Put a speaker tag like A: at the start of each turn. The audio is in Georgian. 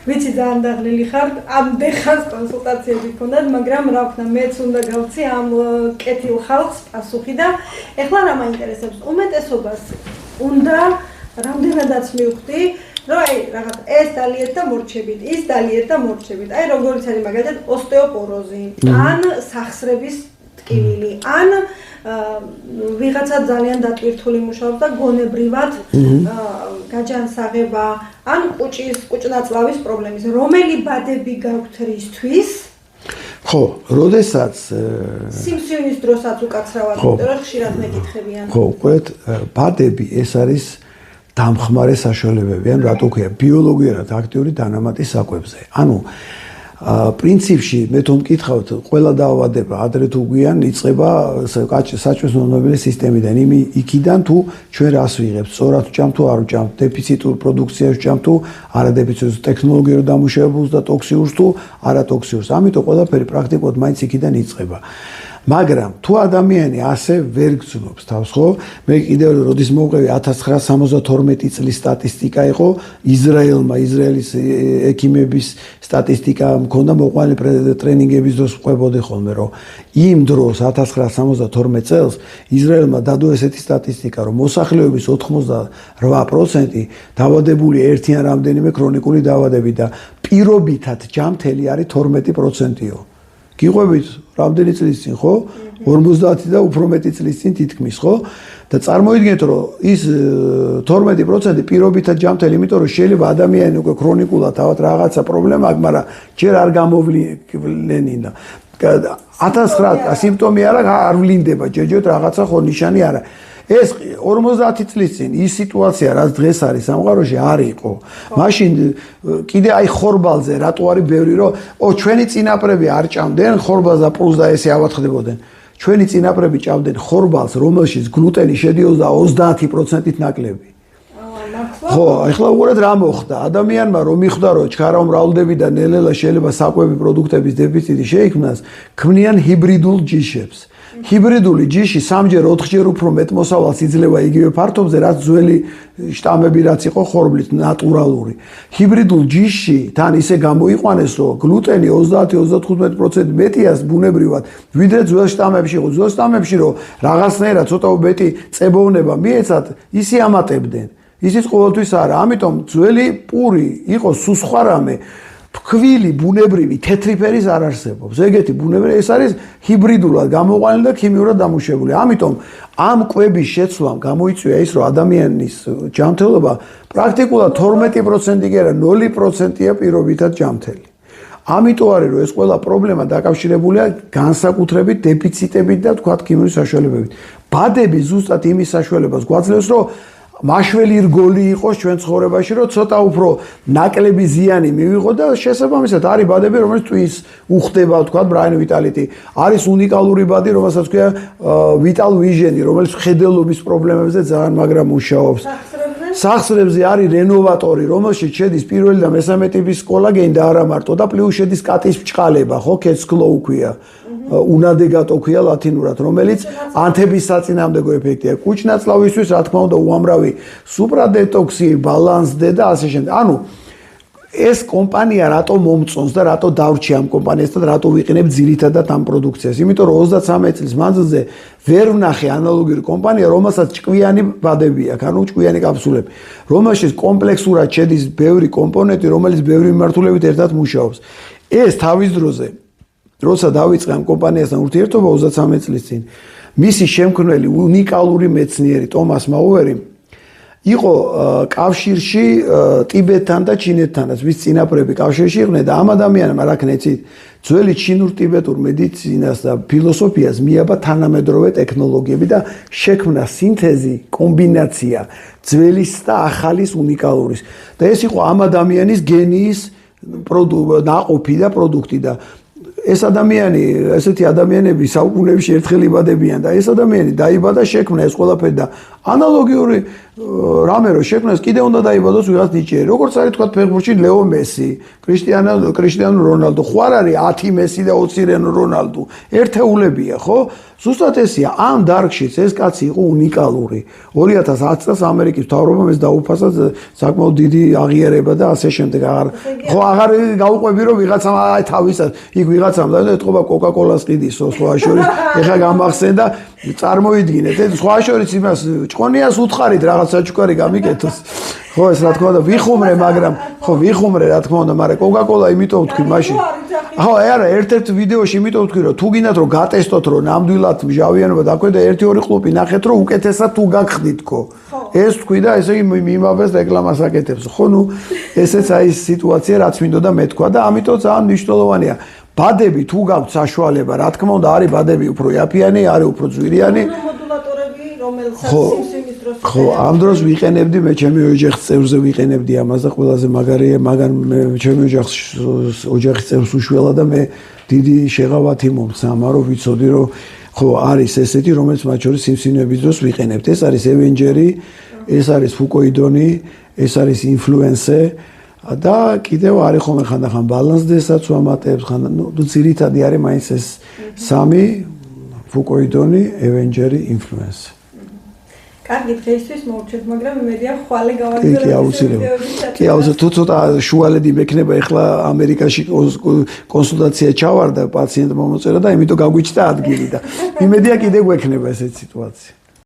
A: ვიცი ძალიან დაღლილი ხარ, ამდე ხანს კონსულტაციები გქონდათ, მაგრამ რა ვქნა, მეც უნდა გავცი ამ კეთილ ხალხს პასუხი და ეხლა რა მაინტერესებს, უმეტესობას უნდა რამდენადაც მივხვდი, რომ აი რაღაც ეს დალიეთ და მორჩებით, ის დალიეთ და მორჩებით. აი როგორიც არის მაგალითად ოსტეოპოროზი, ან სახსრების ტკივილი, ან ვიღაცა ძალიან დატვირთული მუშაობს და გონებრივად გაჯანსაღება, ან კუჭნაწლავის პრობლემის, რომელი ბადები გაქვთ რისთვის?
B: ხო, როდესაც
A: სიმსივნის დროსაც უკაცრავად, იმიტომ რომ ხშირად მეკითხებიან.
B: ხო, უყურეთ, ბადები ეს არის დამხმარე საშუალებები, ან რატო ქვია, ბიოლოგიურად აქტიური დანამატის საკვებზე. ანუ პრინციპში მე თუ მკითხავთ, ყველა დაავადება ადრე თუ გვიან იწყება საჭმლის მომნელებელი სისტემიდან, იქიდან თუ ჩვენ რას ვიღებთ, სწორად ვჭამთ თუ არ ვჭამთ, დეფიციტურ პროდუქციას ვჭამთ თუ არადეფიციტურ ტექნოლოგიურ დამუშავებულს და ტოქსიურს თუ არატოქსიურს. ამიტომ ყველაფერი პრაქტიკულად მაინც იქიდან იწყება. მაგრამ თუ ადამიანი ასე ვერ გრძნობს თავს, ხო? მე კიდევ როდის მოვყევი 1972 წლის სტატისტიკა იყო ისრაელის ექიმების სტატისტიკა მქონდა მოყვანილი ტრენინგების დროს ვყვებოდი ხოლმე, რომ იმ დროს 1972 წელს ისრაელმა დადო ესეთი სტატისტიკა, რომ მოსახლეობის 88% დაავადებული ერთი ან რამდენიმე ქრონიკული დაავადებით და პირობითად ჯამთელი არის 12%-ო. გიყვებით რამდენი წლის წინ, ხო? 50 და უფრო მეტი წლის წინ თითქმის, ხო? და წარმოიდგინეთ, რომ ის 12% პირობითად ჯამთელი, იმიტომ რომ შეიძლება ადამიანი უკვე ქრონიკულად თავად რაღაცა პრობლემა აქვს, მაგრამ ჯერ არ გამოვლენინა. 1900 სიმპტომი არ ვლინდება, ჯერჯერობით რაღაცა ხო ნიშანი არა. ეს 50 წლის წინ ის სიტუაცია, რაც დღეს არის სამყაროში, არ იყო. მაშინ კიდე აი ხორბალზე რატო არის ბევრი, რომ ჩვენი წინაპრები არ ჭამდნენ ხორბალს და პლუს და ესე ავათხდებოდნენ. ჩვენი წინაპრები ჭამდნენ ხორბალს, რომელშიც გლუტენი შედიოდა 30%-ით ნაკლები. ხო, ახლა უყურეთ რა მოხდა. ადამიანმა რომ მიხვდა, რომ ჩქარაუმრავლდები და ნელ-ნელა შეიძლება საკვები პროდუქტების დეფიციტი შეიქმნას, ქმნიან ჰიბრიდულ ჯიშებს. ჰიბრიდული ჯიში 3-4-ჯერ უფრო მეტ მოსავალს იძლევა იგივე ფართობზე, რაც ძველი შტამები რაც იყო ხორბლით ნატურალური. ჰიბრიდულ ჯიში თან ისე გამოიყვანეს, რომ გლუტენი 30-35% მეტია ბუნებრივად, ვიდრე ძველ შტამებში იყო. ძველ შტამებში რომ რაღაცნაირად ცოტა მეტი წებოვნება მიეცათ, ისი ამატებდნენ. ისიც ყოველთვის არა. ამიტომ ძველი პური იყო სხვა რამე. ფქვილი ბუნებრივი თეთრი ფერის არ არსებობს. ეგეთი ბუნებრივი ეს არის ჰიბრიდულად გამოყვანილი და ქიმიურად დამუშავებული. ამიტომ ამ კვების შეცვლამ გამოიწვია ის, რომ ადამიანის ჯანმრთელობა პრაქტიკულად 12% კი არა 0%-ია პირობითად ჯანმრთელი. ამიტომ არის, რომ ეს ყველა პრობლემა დაკავშირებულია განსაკუთრებით დეფიციტებით და თქვათ ქიმიური საშუალებებით. ბადები ზუსტად იმის საშუალებას გვაძლევს, რომ მაშველი რგოლი იყოს ჩვენ ცხოვრებაში, რომ ცოტა უფრო ნაკლები ზიანი მივიღო და შესაბამისად არის ბადები, რომელიც ტვინს უხდება, თქვა ბრაინ ვიტალიტი. არის უნიკალური ბადი, რომელსაც ქვია ვიტალ ვიჟენი, რომელიც ხედელობის პრობლემებზე ძალიან მაგრამ მუშაობს. სახსრებზე არის რენოვატორი, რომელშიც შედის პირველი და მესამე ტიპის კოლაგენი და არა მარტო და პლუს შედის კატის ბჭყალება, ხო, კეცკლოუ ქვია. უნადეგატო ქვია ლათინურად, რომელიც ანთების საწინააღმდეგო ეფექტია. კუჭნაწლავისთვის, რა თქმა უნდა, უამრავი სუპრადეტოქსი, ბალანსდე და ასე შემდეგ. ანუ ეს კომპანია რატო მომწონს და რატო დავრჩი ამ კომპანიასთან, რატო ვიყენებ ძირითადად ამ პროდუქციას? იმიტომ რომ 33 წლის მანძილზე ვერ ვნახე ანალოგიური კომპანია, რომელსაც ჭკვიანი ბადები აქვს, ანუ ჭკვიანი კაფსულები, რომელშიც კომპლექსურად შედის ბევრი კომპონენტი, რომელიც ბევრი მიმართულებით ერთად მუშაობს. ეს თავის დროზე როცა დავიწყე ამ კომპანიასთან ურთიერთობა 33 წლის წინ, მისი შემქმნელი უნიკალური მეცნიერი ტომას მაუერი იყო კავშირში ტიბეტთან და ჩინეთთანაც, ვის წინაპრები კავშირში იყვნენ და ამ ადამიანმა რა ქნეცით ძველი ჩინურ-ტიბეტურ მედიცინას და ფილოსოფიას მიაბა თანამედროვე ტექნოლოგიები და შექმნა სინთეზი, კომბინაცია ძველის და ახალის უნიკალურის. და ეს იყო ამ ადამიანის გენიის ნაყოფი და პროდუქტი და ეს ადამიანი, ესეთი ადამიანები საუკუნეებში ერთხელ იბადებიან და ეს ადამიანი დაიბადა, შექმნა ეს ყველაფერი და ანალოგიური რამე რო შექმნეს, კიდე უნდა დაიბადოს ვიღაც ნიჭიერი. როგორც არის თქვა ფეხბურთში ლეო მესი, კრისტიანო რონალდო, ხო არ არის 10 მესი და 20 რონალდო. ერთეულებია, ხო? ზუსტად ესია, ამ დარგშიც ეს კაცი იყო უნიკალური. 2010 წელს ამერიკის მთავრობამ ეს დაუფასა საკმაოდ დიდი აღიარება და ასე შემდეგ. აღარ გაუყვები რომ ვიღაცამ აი თავისად იქ ვიღაცამ და ეთყობა კოკა-კოლას ყიდის სხვა შორის. ეხლა გამახსენდა წარმოიდგინეთ, ეს სხვა შორის იმას ჭყონიას უთხარით რაღაც საჩუქარი გამიკეთოს. ხო ეს რა თქმა უნდა ვიხუმრე, მაგრამ ხო ვიხუმრე რა თქმა უნდა, მაგრამ კოკა-კოლა იმიტომ ვთქვი მაშინ. ხო, არა, ერთ-ერთ ვიდეოში იმიტომ ვთქვი, რომ თუ გინდათ რომ გატესტოთ, რომ ნამდვილად მჟავიანობა დაქვე და 1-2 ყლუპი ნახეთ, რომ უკეთესად თუ გაგხდითქო. ეს ვთქვი და ესე იგი მიმავეს რეკლამას აკეთებს. ხო, ნუ ესეც აი სიტუაცია, რაც მინდოდა მეთქვა და ამიტომ ძალიან მნიშვნელოვანია. ბადები თუ გაქვთ საშუალება, რა თქმა უნდა, არის ბადები უფრო იაფიანი, არის უფრო ძვირიანი.
A: მოდულატორები, რომელსაც სიმსივნის დროს
B: ხო, ამ დროს ვიყენებდი, მე ჩემი ოჯახის წევრზე ვიყენებდი ამას და ყველაზე მაგარია, მაგრამ მე ჩემი ოჯახის წევრს უშველა და მე დიდი შეღავათი მომცა, მაგრამ ვიცოდი რომ ხო არის ესეთი, რომელიც მათ შორის სიმსივნების დროს ვიყენებთ. ეს არის Avengers, ეს არის Fukoidoni, ეს არის Influence და კიდევ არის ხომ ხანდახან Balance Day-საც ვამატებს, ნუ ძირითადი არის მაინც ეს სამი Fukoidoni, Avengers, Influence.
A: კარგი დღეისთვის მოვჩერთ, მაგრამ იმედია ხვალე გავაგზავნებთ.
B: კი, აუცილებლად. კი, აუცილებლად. თუ ცოტა შუალედი მექნება, ეხლა ამერიკაში კონსულტაცია ჩავარდა, პაციენტ მომოწერა და იმიტომ გაგვიჭდა ადგილი და იმედია კიდე გვექნება ესეთი სიტუაცია.